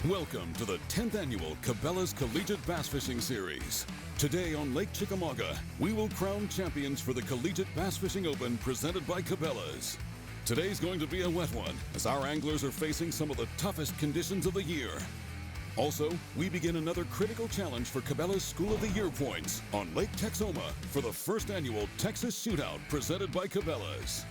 Welcome to the 10th annual Cabela's Collegiate Bass Fishing Series. Today on Lake Chickamauga, we will crown champions for the Collegiate Bass Fishing Open presented by Cabela's. Today's going to be a wet one, as our anglers are facing some of the toughest conditions of the year. Also, we begin another critical challenge for Cabela's School of the Year points on Lake Texoma for the first annual Texas Shootout presented by Cabela's.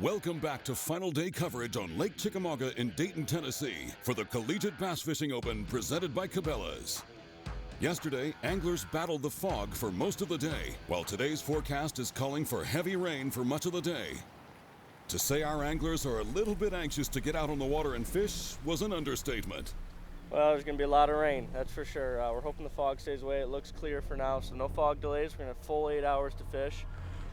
Welcome back to final day coverage on Lake Chickamauga in Dayton, Tennessee for the Collegiate Bass Fishing Open presented by Cabela's. Yesterday, anglers battled the fog for most of the day, while today's forecast is calling for heavy rain for much of the day. To say our anglers are a little bit anxious to get out on the water and fish was an understatement. Well, there's going to be a lot of rain, that's for sure. We're hoping the fog stays away. It looks clear for now, so no fog delays. We're going to have full 8 hours to fish.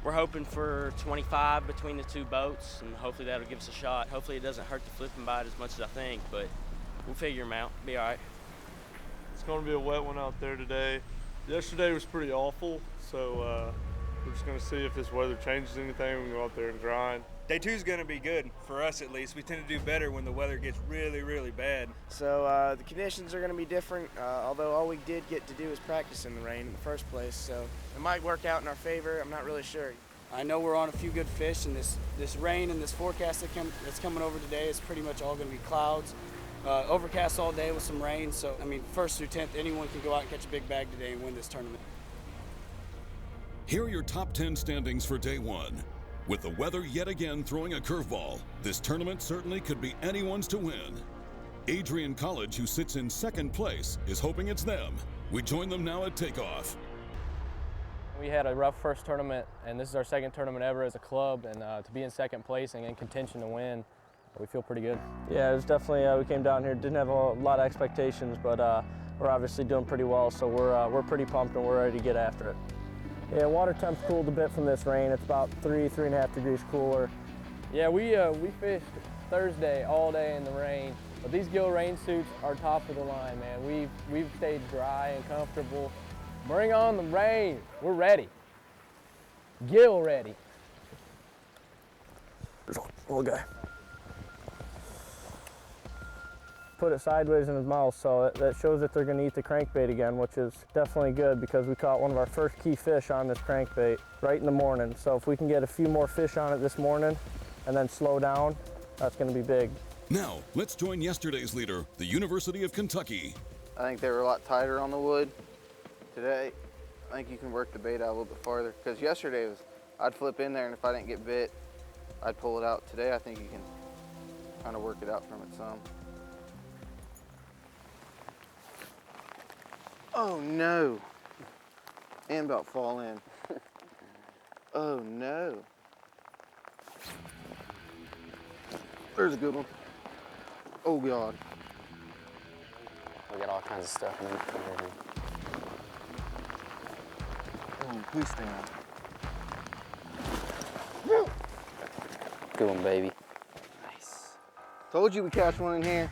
We're hoping for 25 between the two boats, and hopefully that'll give us a shot. Hopefully it doesn't hurt the flipping bite as much as I think, but we'll figure them out. Be all right. It's going to be a wet one out there today. Yesterday was pretty awful, so we're just going to see if this weather changes anything. We can go out there and grind. Day 2 is going to be good, for us at least. We tend to do better when the weather gets really, really bad. So the conditions are going to be different, although all we did get to do was practice in the rain in the first place, so it might work out in our favor. I'm not really sure. I know we're on a few good fish, and this rain and this forecast that's coming over today is pretty much all going to be clouds. Overcast all day with some rain, so I mean, 1st through 10th, anyone can go out and catch a big bag today and win this tournament. Here are your top 10 standings for day 1. With the weather yet again throwing a curveball, this tournament certainly could be anyone's to win. Adrian College, who sits in 2nd place, is hoping it's them. We join them now at takeoff. We had a rough first tournament, and this is our 2nd tournament ever as a club, and to be in 2nd place and in contention to win, we feel pretty good. Yeah, it was definitely, we came down here, didn't have a lot of expectations, but we're obviously doing pretty well, so we're pretty pumped and we're ready to get after it. Yeah, water temp's cooled a bit from this rain. It's about 3.5 degrees cooler. Yeah, we fished Thursday all day in the rain, but these gill rain suits are top of the line, man. We've stayed dry and comfortable. Bring on the rain. We're ready. Gill ready. There's a little guy. Put it sideways in his mouth, so that shows that they're going to eat the crankbait again, which is definitely good because we caught one of our first key fish on this crankbait right in the morning. So if we can get a few more fish on it this morning and then slow down, that's going to be big. Now, let's join yesterday's leader, the University of Kentucky. I think they were a lot tighter on the wood. Today, I think you can work the bait out a little bit farther because yesterday I'd flip in there and if I didn't get bit, I'd pull it out. Today, I think you can kind of work it out from it some. Oh no, and about fall in. Oh no. There's a good one. Oh God. We got all kinds of stuff in everything. Oh, please stay on. Good one, baby. Nice. Told you we catch one in here.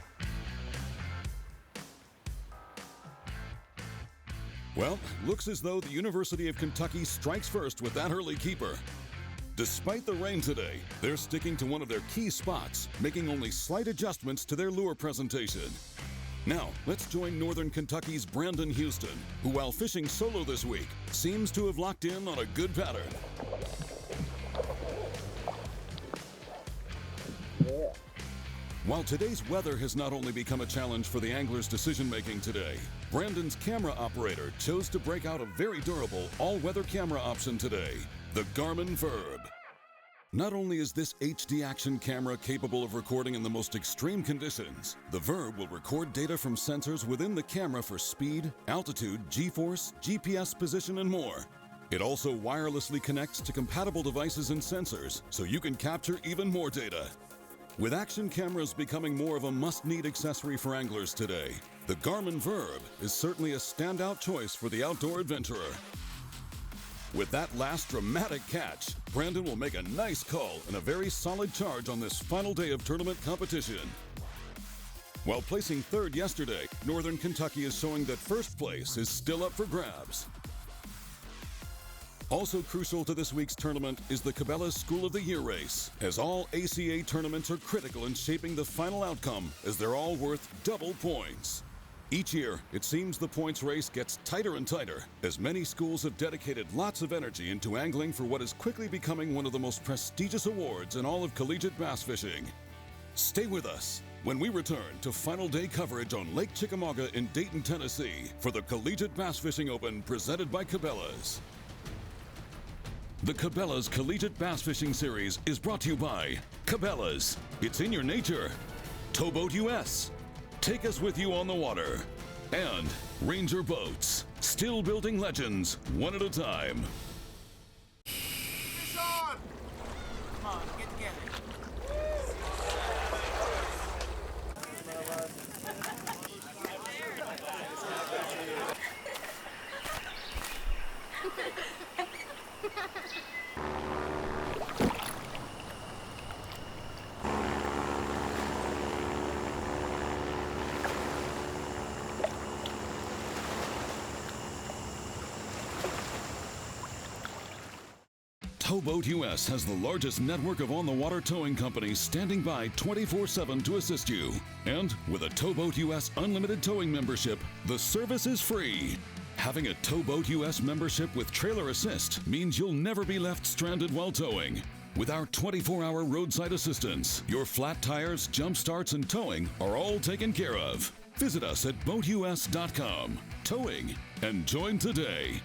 Well, looks as though the University of Kentucky strikes first with that early keeper. Despite the rain today, they're sticking to one of their key spots, making only slight adjustments to their lure presentation. Now, let's join Northern Kentucky's Brandon Houston, who while fishing solo this week, seems to have locked in on a good pattern. Yeah. While today's weather has not only become a challenge for the anglers' decision-making today, Brandon's camera operator chose to break out a very durable all-weather camera option today, the Garmin Verb. Not only is this HD action camera capable of recording in the most extreme conditions, the Verb will record data from sensors within the camera for speed, altitude, G-force, GPS position, and more. It also wirelessly connects to compatible devices and sensors, so you can capture even more data. With action cameras becoming more of a must-need accessory for anglers today, the Garmin Verb is certainly a standout choice for the outdoor adventurer. With that last dramatic catch, Brandon will make a nice call and a very solid charge on this final day of tournament competition. While placing third yesterday, Northern Kentucky is showing that first place is still up for grabs. Also crucial to this week's tournament is the Cabela School of the Year race, as all ACA tournaments are critical in shaping the final outcome, as they're all worth double points. Each year, it seems the points race gets tighter and tighter, as many schools have dedicated lots of energy into angling for what is quickly becoming one of the most prestigious awards in all of collegiate bass fishing. Stay with us when we return to final day coverage on Lake Chickamauga in Dayton, Tennessee for the Collegiate Bass Fishing Open presented by Cabela's. The Cabela's Collegiate Bass Fishing Series is brought to you by Cabela's. It's in your nature. Towboat US. Take us with you on the water. And Ranger Boats. Still building legends, one at a time. Fish on! Come on, get together. Towboat US has the largest network of on-the-water towing companies standing by 24/7 to assist you. And with a Towboat US Unlimited Towing membership, the service is free. Having a Towboat US membership with Trailer Assist means you'll never be left stranded while towing. With our 24-hour roadside assistance, your flat tires, jump starts, and towing are all taken care of. Visit us at boatus.com. Towing and join today.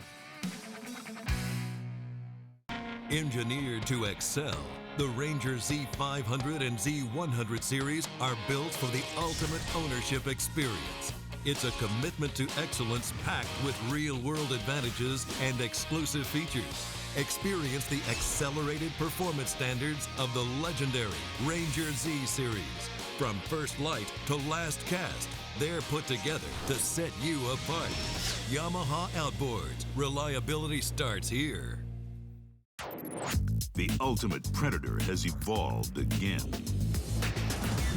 Engineered to excel, the Ranger Z500 and Z100 series are built for the ultimate ownership experience. It's a commitment to excellence packed with real-world advantages and exclusive features. Experience the accelerated performance standards of the legendary Ranger Z series. From first light to last cast, they're put together to set you apart. Yamaha Outboards. Reliability starts here. The ultimate predator has evolved again.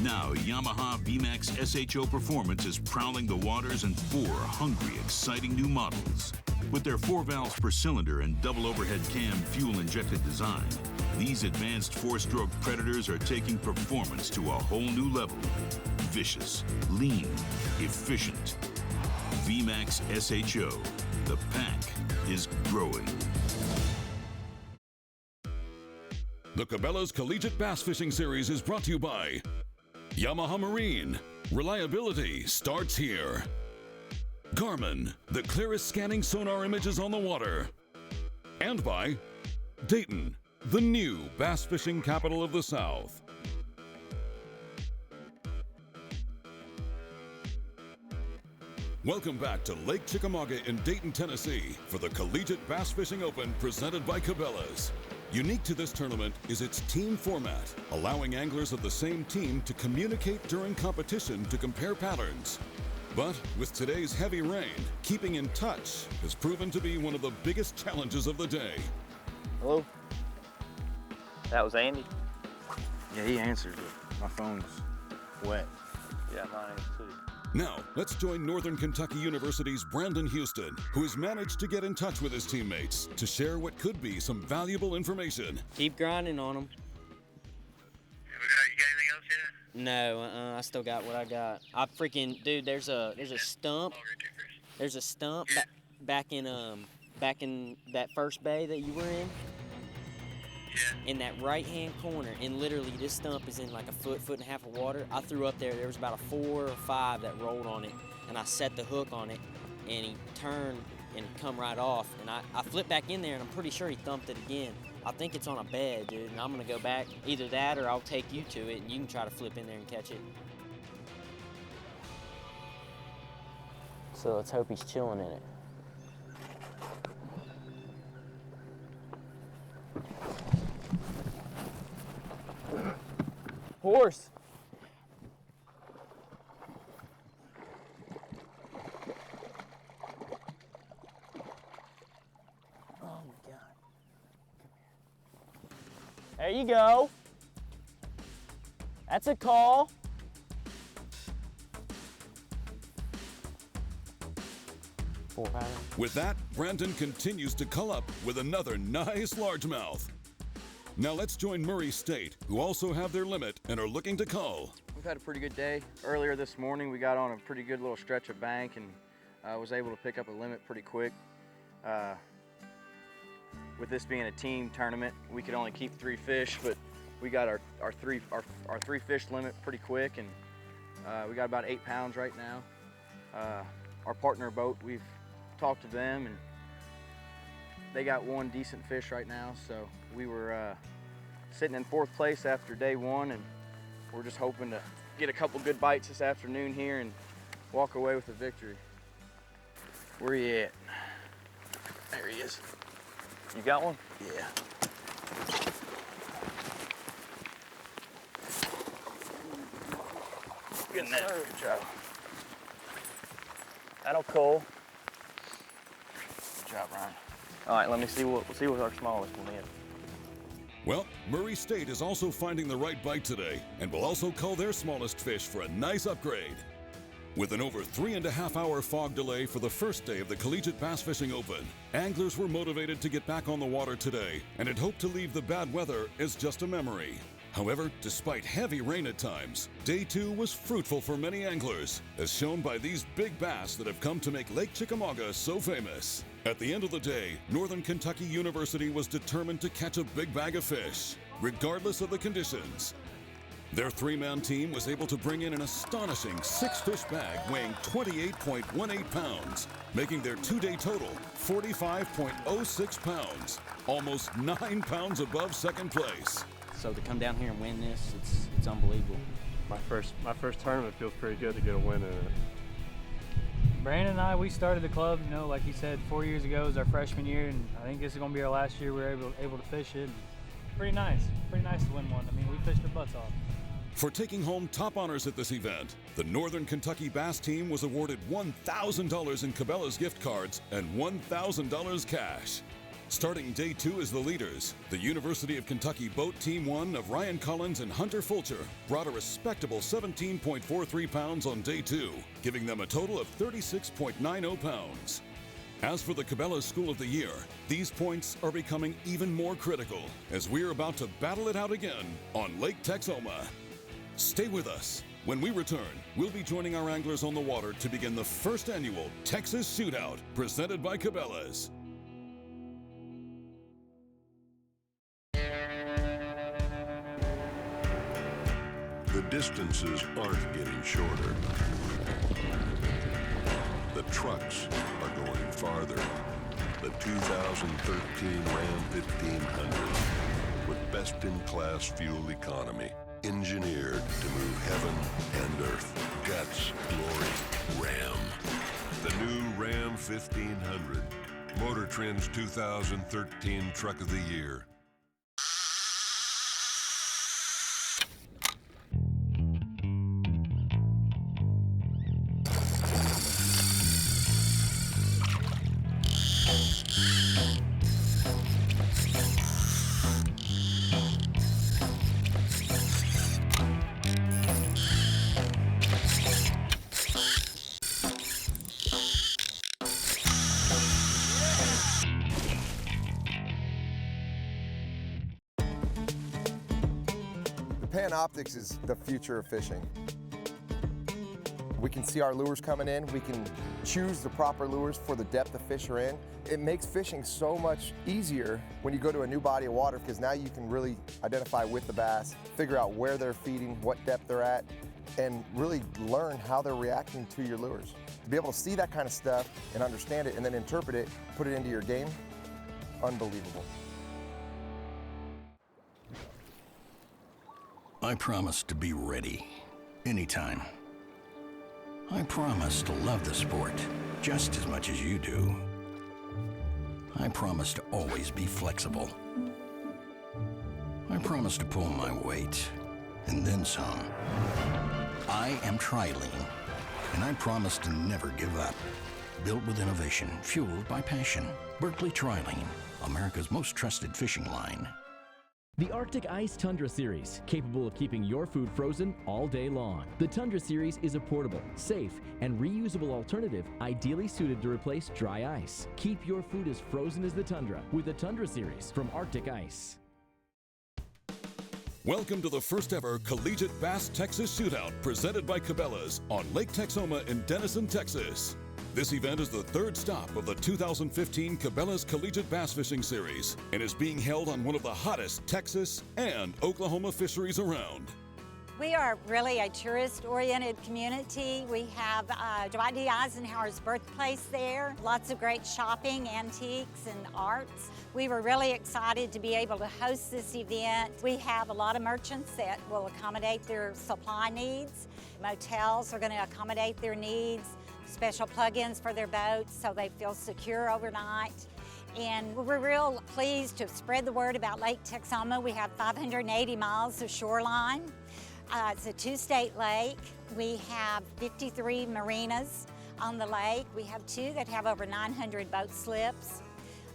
Now, Yamaha VMAX SHO Performance is prowling the waters in 4 hungry, exciting new models. With their 4 valves per cylinder and double overhead cam fuel-injected design, these advanced 4-stroke predators are taking performance to a whole new level. Vicious, lean, efficient. VMAX SHO. The pack is growing. The Cabela's Collegiate Bass Fishing Series is brought to you by Yamaha Marine. Reliability starts here. Garmin, the clearest scanning sonar images on the water. And by Dayton, the new bass fishing capital of the South. Welcome back to Lake Chickamauga in Dayton, Tennessee for the Collegiate Bass Fishing Open presented by Cabela's. Unique to this tournament is its team format, allowing anglers of the same team to communicate during competition to compare patterns. But with today's heavy rain, keeping in touch has proven to be one of the biggest challenges of the day. Hello? That was Andy? Yeah, he answered it. My phone's wet. Yeah, mine is too. Now, let's join Northern Kentucky University's Brandon Houston, who has managed to get in touch with his teammates to share what could be some valuable information. Keep grinding on them. You got anything else yet? No, I still got what I got. Dude, there's a stump. There's a stump back in that first bay that you were in. Yeah. In that right-hand corner, and literally this stump is in like a foot and a half of water. I threw up there. There was about a 4 or 5 that rolled on it, and I set the hook on it, and he turned and come right off. And I flipped back in there, and I'm pretty sure he thumped it again. I think it's on a bed, dude, and I'm gonna go back. Either that or I'll take you to it, and you can try to flip in there and catch it. So let's hope he's chilling in it. Horse. Oh my God. There you go. That's a call. With that, Brandon continues to cull up with another nice largemouth. Now let's join Murray State, who also have their limit and are looking to cull. We've had a pretty good day. Earlier this morning, we got on a pretty good little stretch of bank and was able to pick up a limit pretty quick. With this being a team tournament, we could only keep 3 fish, but we got our three fish limit pretty quick, and we got about 8 pounds right now. Our partner boat, we've talked to them, and they got 1 decent fish right now. So we were sitting in 4th place after day 1, and we're just hoping to get a couple good bites this afternoon here and walk away with a victory. Where you at? There he is. You got one? Yeah. Good net. Good job. That'll cull. Good job, Ryan. All right, let me see what our smallest one is. Well, Murray State is also finding the right bite today and will also cull their smallest fish for a nice upgrade. With an over 3.5-hour fog delay for the first day of the Collegiate Bass Fishing Open, anglers were motivated to get back on the water today and had hoped to leave the bad weather as just a memory. However, despite heavy rain at times, day 2 was fruitful for many anglers, as shown by these big bass that have come to make Lake Chickamauga so famous. At the end of the day, Northern Kentucky University was determined to catch a big bag of fish, regardless of the conditions. Their 3-man team was able to bring in an astonishing 6-fish bag weighing 28.18 pounds, making their 2-day total 45.06 pounds, almost 9 pounds above second place. So to come down here and win this, it's unbelievable. My first tournament feels pretty good to get a win in it. Brandon and I, we started the club, you know, like he said, 4 years ago was our freshman year, and I think this is going to be our last year we're able to fish it. Pretty nice to win one. I mean, we fished our butts off. For taking home top honors at this event, the Northern Kentucky Bass team was awarded $1,000 in Cabela's gift cards and $1,000 cash. Starting day 2 as the leaders, the University of Kentucky Boat Team 1 of Ryan Collins and Hunter Fulcher brought a respectable 17.43 pounds on day 2, giving them a total of 36.90 pounds. As for the Cabela School of the Year, these points are becoming even more critical as we're about to battle it out again on Lake Texoma. Stay with us. When we return, we'll be joining our anglers on the water to begin the first annual Texas Shootout, presented by Cabela's. The distances aren't getting shorter. The trucks are going farther. The 2013 Ram 1500 with best-in-class fuel economy, engineered to move heaven and earth. Guts, glory, Ram. The new Ram 1500, Motor Trend's 2013 Truck of the Year. Optics is the future of fishing. We can see our lures coming in. We can choose the proper lures for the depth the fish are in. It makes fishing so much easier when you go to a new body of water, because now you can really identify with the bass, figure out where they're feeding, what depth they're at, and really learn how they're reacting to your lures. To be able to see that kind of stuff and understand it and then interpret it, put it into your game, unbelievable. I promise to be ready, anytime. I promise to love the sport just as much as you do. I promise to always be flexible. I promise to pull my weight, and then some. I am Trilene, and I promise to never give up. Built with innovation, fueled by passion. Berkeley Trilene, America's most trusted fishing line. The Arctic Ice Tundra Series, capable of keeping your food frozen all day long. The Tundra Series is a portable, safe, and reusable alternative ideally suited to replace dry ice. Keep your food as frozen as the Tundra with the Tundra Series from Arctic Ice. Welcome to the first ever Collegiate Bass Texas Shootout presented by Cabela's on Lake Texoma in Denison, Texas. This event is the third stop of the 2015 Cabela's Collegiate Bass Fishing Series and is being held on one of the hottest Texas and Oklahoma fisheries around. We are really a tourist-oriented community. We have Dwight D. Eisenhower's birthplace there, lots of great shopping, antiques, and arts. We were really excited to be able to host this event. We have a lot of merchants that will accommodate their supply needs. Motels are going to accommodate their needs, special plug-ins for their boats so they feel secure overnight. And we're real pleased to spread the word about Lake Texoma. We have 580 miles of shoreline. It's a two-state lake. We have 53 marinas on the lake. We have 2 that have over 900 boat slips,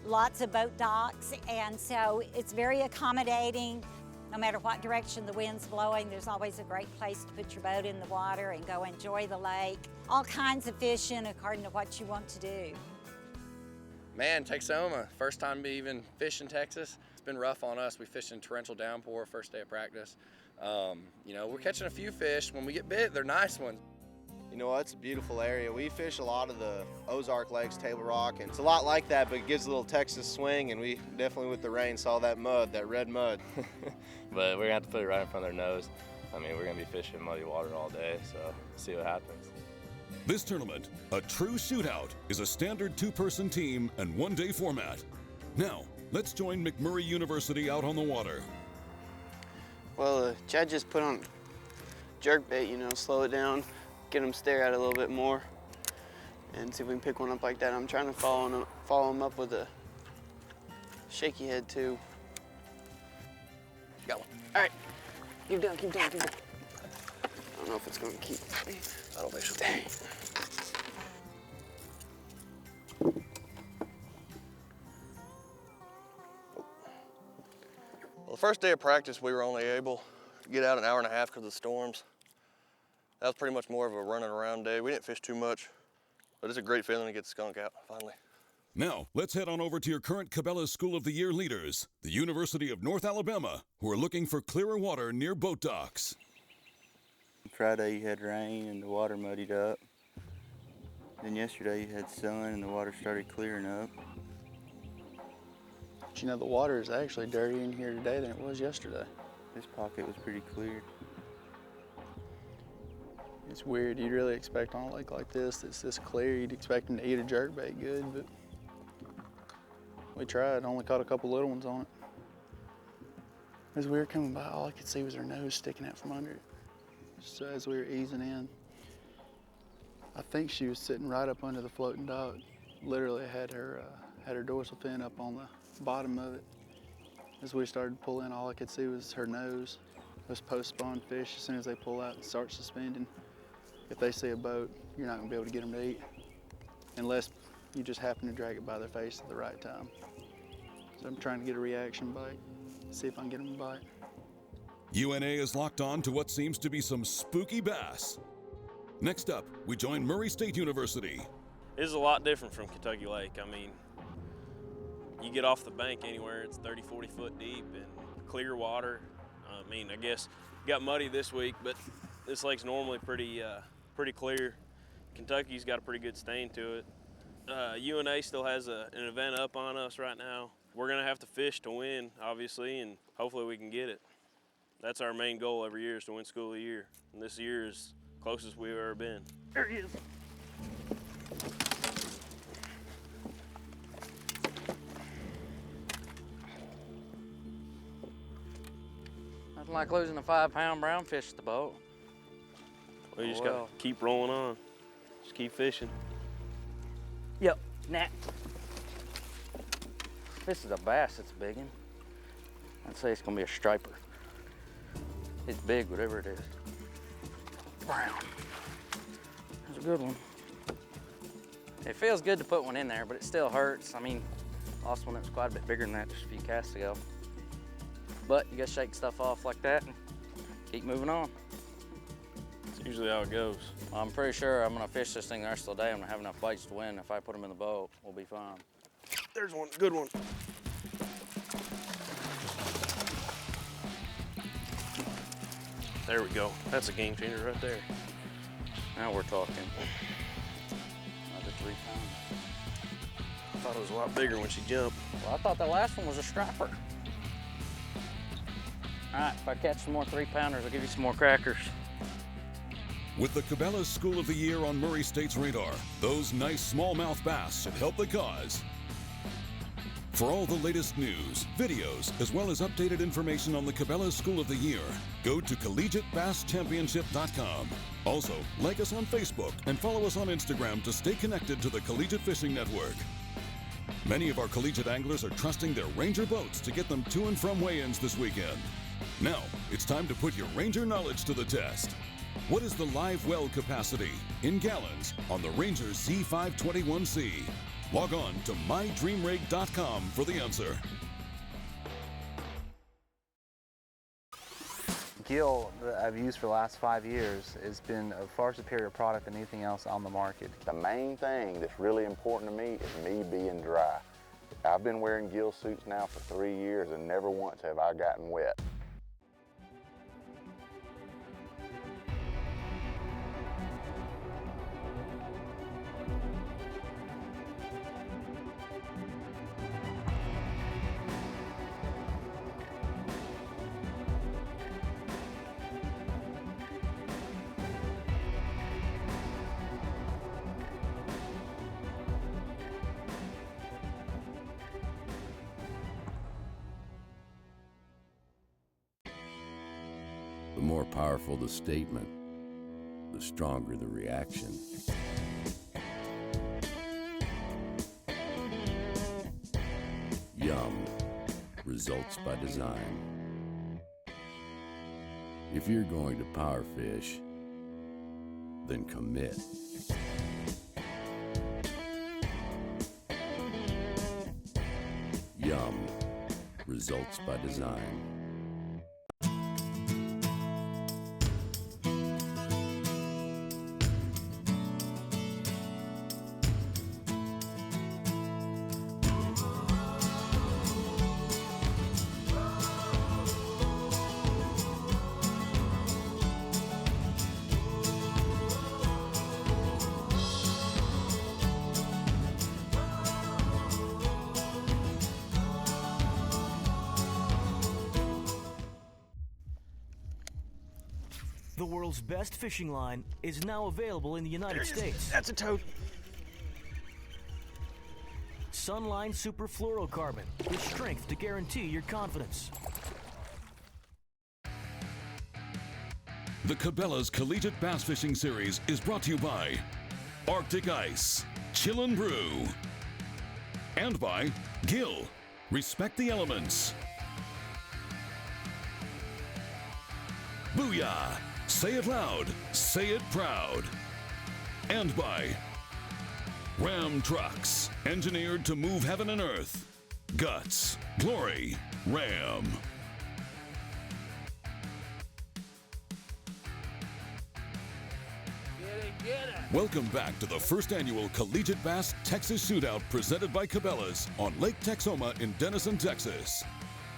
lots of boat docks, and so it's very accommodating. No matter what direction the wind's blowing, there's always a great place to put your boat in the water and go enjoy the lake. All kinds of fishing according to what you want to do. Man, Texoma, first time even fishing Texas. It's been rough on us. We fished in torrential downpour first day of practice. You know, we're catching a few fish. When we get bit, they're nice ones. You know what, it's a beautiful area. We fish a lot of the Ozark Lakes, Table Rock, and it's a lot like that, but it gives a little Texas swing, and we definitely with the rain saw that mud, that red mud. But we're gonna have to put it right in front of their nose. I mean, we're gonna be fishing muddy water all day, so see what happens. This tournament, a true shootout, is a standard 2-person team and 1-day format. Now, let's join McMurray University out on the water. Well, Chad just put on jerkbait, you know, slow it down, get them stare at it a little bit more, and see if we can pick one up like that. I'm trying to follow him up with a shaky head too. Got one. All right, keep down, keep down, keep down. I don't know if it's gonna keep. I don't think so. Dang. Well, the first day of practice, we were only able to get out an hour and a half because of the storms. That was pretty much more of a running around day. We didn't fish too much, but it's a great feeling to get the skunk out, finally. Now, let's head on over to your current Cabela School of the Year leaders, the University of North Alabama, who are looking for clearer water near boat docks. Friday you had rain and the water muddied up. Then yesterday you had sun and the water started clearing up. But you know, the water is actually dirtier in here today than it was yesterday. This pocket was pretty clear. It's weird. You'd really expect on a lake like this that's this clear, you'd expect them to eat a jerkbait good, but we tried. Only caught a couple little ones on it. As we were coming by, all I could see was her nose sticking out from under it. So as we were easing in, I think she was sitting right up under the floating dock. Literally had her dorsal fin up on the bottom of it. As we started to pull in, all I could see was her nose. Those post-spawn fish, as soon as they pull out and start suspending, if they see a boat, you're not gonna be able to get them to eat unless you just happen to drag it by their face at the right time. So I'm trying to get a reaction bite, see if I can get them to bite. UNA is locked on to what seems to be some spooky bass. Next up, we join Murray State University. This is a lot different from Kentucky Lake. I mean, you get off the bank anywhere, it's 30, 40 foot deep and clear water. I mean, I guess it got muddy this week, but this lake's normally pretty clear. Kentucky's got a pretty good stain to it. UNA still has an event up on us right now. We're gonna have to fish to win, obviously, and hopefully we can get it. That's our main goal every year, is to win School of the Year. And this year is closest we've ever been. There he is. Nothing like losing a 5-pound brown fish at the boat. Well, you just gotta keep rolling on. Just keep fishing. Yep, Nat. This is a bass, it's a big one. I'd say it's gonna be a striper. It's big, whatever it is. Brown. That's a good one. It feels good to put one in there, but it still hurts. I mean, lost one that was quite a bit bigger than that just a few casts ago. but you gotta shake stuff off like that and keep moving on. That's usually how it goes. I'm pretty sure I'm gonna fish this thing the rest of the day. I'm gonna have enough bites to win. If I put them in the boat, we'll be fine. There's one, good one. There we go. That's a game changer right there. Now we're talking. Another 3 pounds. I thought it was a lot bigger when she jumped. Well, I thought the last one was a striper. All right, if I catch some more 3-pounders, I'll give you some more crackers. With the Cabela School of the Year on Murray State's radar, those nice smallmouth bass should help the cause. For all the latest news, videos, as well as updated information on the Cabela School of the Year, go to collegiatebasschampionship.com. Also, like us on Facebook and follow us on Instagram to stay connected to the Collegiate Fishing Network. Many of our collegiate anglers are trusting their Ranger boats to get them to and from weigh-ins this weekend. Now, it's time to put your Ranger knowledge to the test. What is the live well capacity in gallons on the Ranger Z521C? Log on to mydreamrig.com for the answer. Gill that I've used for the last 5 years has been a far superior product than anything else on the market. The main thing that's really important to me is me being dry. I've been wearing gill suits now for 3 years and never once have I gotten wet. The more powerful the statement, the stronger the reaction. Yum, results by design. If you're going to power fish, then commit. Yum, results by design. The world's best fishing line is now available in the United States. That's a toad. Sunline Super Fluorocarbon, with strength to guarantee your confidence. The Cabela's Collegiate Bass Fishing Series is brought to you by Arctic Ice, Chill and Brew, and by Gill, Respect the Elements. Booyah! Say it loud, say it proud. And by Ram Trucks, engineered to move heaven and earth. Guts, glory, Ram. Welcome back to the first annual Collegiate Bass Texas Shootout presented by Cabela's on Lake Texoma in Denison, Texas.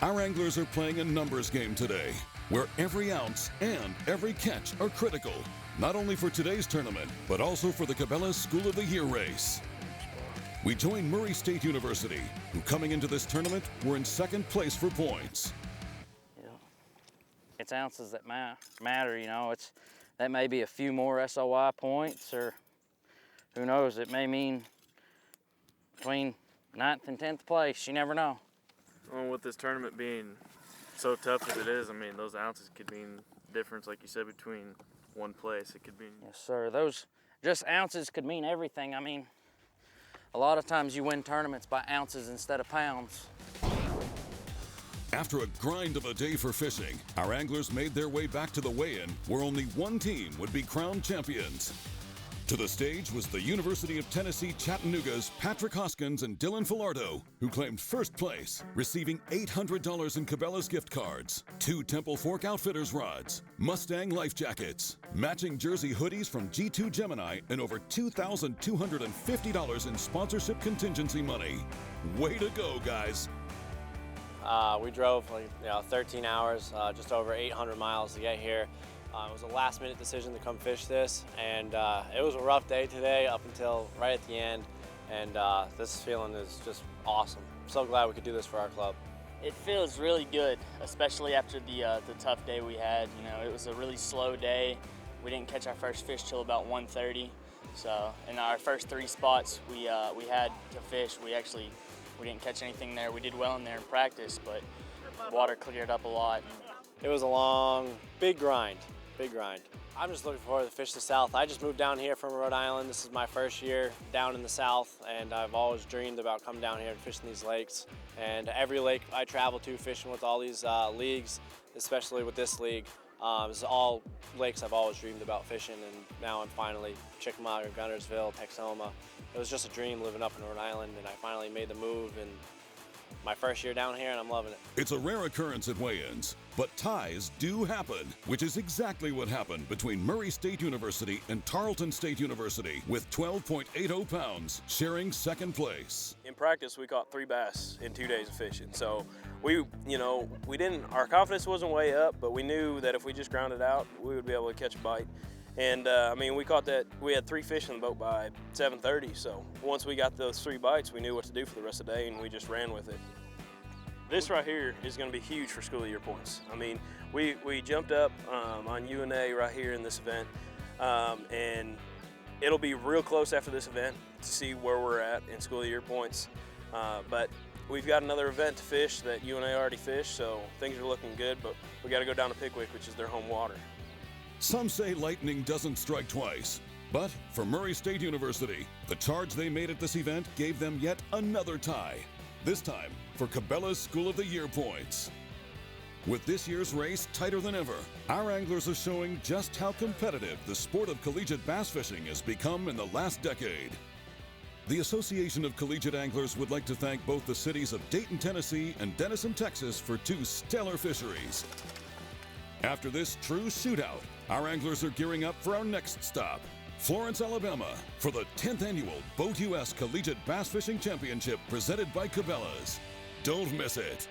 Our anglers are playing a numbers game today, where every ounce and every catch are critical, not only for today's tournament, but also for the Cabela School of the Year race. We join Murray State University, who coming into this tournament were in second place for points. Yeah. It's ounces that matter, you know. That may be a few more SOI points, or who knows, it may mean between 9th and 10th place, you never know. Well, with this tournament being so tough as it is, I mean, those ounces could mean difference, like you said, between one place. It could be. Yes, sir. Those just ounces could mean everything. I mean, a lot of times you win tournaments by ounces instead of pounds. After a grind of a day for fishing, our anglers made their way back to the weigh-in, where only one team would be crowned champions. To the stage was the University of Tennessee Chattanooga's Patrick Hoskins and Dylan Filardo, who claimed first place, receiving $800 in Cabela's gift cards, 2 Temple Fork Outfitters rods, Mustang life jackets, matching jersey hoodies from G2 Gemini, and over $2,250 in sponsorship contingency money. Way to go, guys. We drove 13 hours, just over 800 miles to get here. It was a last-minute decision to come fish this, and it was a rough day today up until right at the end, and this feeling is just awesome. I'm so glad we could do this for our club. It feels really good, especially after the tough day we had. You know, it was a really slow day. We didn't catch our first fish till about 1:30. So in our first 3 spots we had to fish, we didn't catch anything there. We did well in there in practice, but water cleared up a lot. It was a long, big grind. Big grind. I'm just looking forward to fish the South. I just moved down here from Rhode Island. This is my first year down in the South, and I've always dreamed about coming down here and fishing these lakes. And every lake I travel to, fishing with all these leagues, especially with this league, this is all lakes I've always dreamed about fishing, and now I'm finally Chickamauga, Guntersville, Texoma. It was just a dream living up in Rhode Island, and I finally made the move, and my first year down here, and I'm loving it. It's a rare occurrence at weigh-ins, but ties do happen, which is exactly what happened between Murray State University and Tarleton State University, with 12.80 pounds sharing second place. In practice, we caught 3 bass in 2 days of fishing. So our confidence wasn't way up, but we knew that if we just grounded out, we would be able to catch a bite. And we caught that. We had 3 fish in the boat by 7:30. So once we got those 3 bites, we knew what to do for the rest of the day, and we just ran with it. This right here is going to be huge for school of year points. I mean, we jumped up on UNA right here in this event, and it'll be real close after this event to see where we're at in school of year points. But we've got another event to fish that UNA already fished, so things are looking good. But we got to go down to Pickwick, which is their home water. Some say lightning doesn't strike twice, but for Murray State University, the charge they made at this event gave them yet another tie, this time for Cabela's School of the Year points. With this year's race tighter than ever, our anglers are showing just how competitive the sport of collegiate bass fishing has become in the last decade. The Association of Collegiate Anglers would like to thank both the cities of Dayton, Tennessee and Denison, Texas for 2 stellar fisheries. After this true shootout, our anglers are gearing up for our next stop, Florence, Alabama, for the 10th annual Boat US Collegiate Bass Fishing Championship presented by Cabela's. Don't miss it.